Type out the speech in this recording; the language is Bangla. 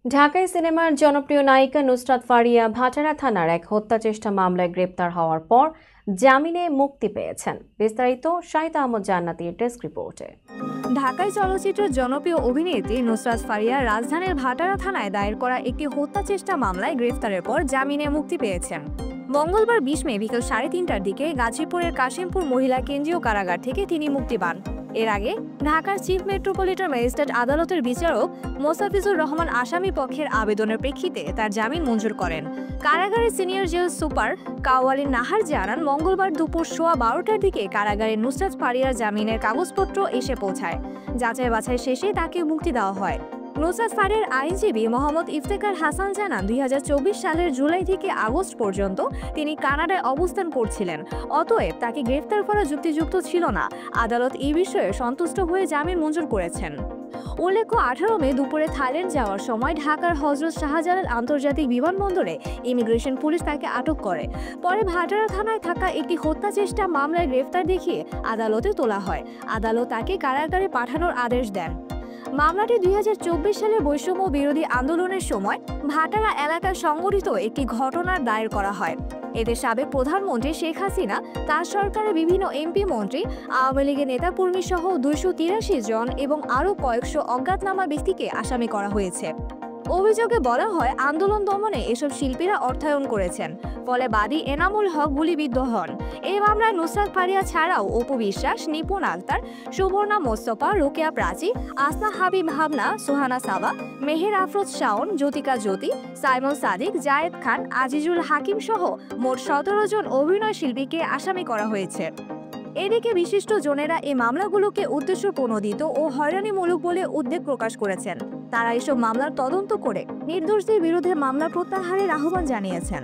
ঢাকায় সিনেমার জনপ্রিয় নায়িকা নুসরাত ফারিয়া ভাটারা থানার এক হত্যা চেষ্টা মামলায় গ্রেপ্তার হওয়ার পর জামিনে মুক্তি পেয়েছেন। বিস্তারিত শাহিদ আহমদ জান্নাতীর ডেস্ক রিপোর্টে। ঢাকায় চলচ্চিত্রের জনপ্রিয় অভিনেত্রী নুসরাত ফারিয়া রাজধানীর ভাটারা থানায় দায়ের করা একটি হত্যা চেষ্টা মামলায় গ্রেফতারের পর জামিনে মুক্তি পেয়েছেন। মঙ্গলবার 20 মে বিকেল 3:30টার দিকে গাজীপুরের কাশিমপুর মহিলা কেন্দ্রীয় কারাগার থেকে তিনি মুক্তি পান। এর আগে ঢাকার চিফ মেট্রোপলিটন ম্যাজিস্ট্রেট আদালতের বিচারক মোস্তাফিজুর রহমান আসামি পক্ষের আবেদনের প্রেক্ষিতে তার জামিন মঞ্জুর করেন। কারাগারের senior jail super Kawali Nahar জানান, মঙ্গলবার দুপুর 12:15টার দিকে কারাগারে নুসরাত ফারিয়ার জামিনের কাগজপত্র এসে পৌঁছায়। যাচাই বাছাই শেষে তাকে মুক্তি দেওয়া হয়। নুসরাত ফারিয়ার আইনজীবী মোহাম্মদ ইফতেখার হাসান জানান, 2024 সালের জুলাই থেকে আগস্ট পর্যন্ত তিনি কানাডায় অবস্থান করছিলেন। অতএব তাকে গ্রেফতার করা যুক্তিযুক্ত ছিল না। আদালত এই বিষয়ে সন্তুষ্ট হয়ে জামিন মঞ্জুর করেছেন। উল্লেখ্য, 18 মে দুপুরে থাইল্যান্ড যাওয়ার সময় ঢাকার হজরত শাহজালাল আন্তর্জাতিক বিমানবন্দরে ইমিগ্রেশন পুলিশ তাকে আটক করে। পরে ভাটারা থানায় থাকা একটি হত্যা চেষ্টা মামলায় গ্রেফতার দেখিয়ে আদালতে তোলা হয়। আদালত তাকে কারাগারে পাঠানোর আদেশ দেন। মামলাটি 2024 সালের বৈষম্য বিরোধী আন্দোলনের সময় ভাটারা এলাকায় সংঘটিত একটি ঘটনার দায়ের করা হয়। এতে সাবেক প্রধানমন্ত্রী শেখ হাসিনা, তার সরকারের বিভিন্ন এমপি মন্ত্রী, আওয়ামী লীগের নেতাকর্মী সহ 283 জন এবং আরও কয়েকশো অজ্ঞাতনামা ব্যক্তিকে আসামি করা হয়েছে। অভিযোগে বলা হয়, আন্দোলন দমনে এসব শিল্পীরা অর্থায়ন করেছেন। ফলে বাদী এনামুল হক গুলিবিদ্ধ হন। এই মামলায় নুসরাত ফারিয়া ছাড়াও অপু বিশ্বাস, নিপুণ আক্তার, সুবর্ণা মোস্তফা, রোকেয়া প্রাচী, আসনা হাবিব হাবনা, সুহানা সাবা, মেহের আফরোজ শাওন, জ্যোতিকা জ্যোতি, সাইমন সাদিক, জায়েদ খান, আজিজুল হাকিম সহ মোট 17 জন অভিনয় শিল্পীকে আসামি করা হয়েছে। এদিকে বিশিষ্ট জনেরা এই মামলাগুলোকে উদ্দেশ্যপ্রণোদিত ও হয়রানিমূলক বলে উদ্বেগ প্রকাশ করেছেন। তারা এসব মামলার তদন্ত করে নির্দোষদের বিরুদ্ধে মামলা প্রত্যাহারের আহ্বান জানিয়েছেন।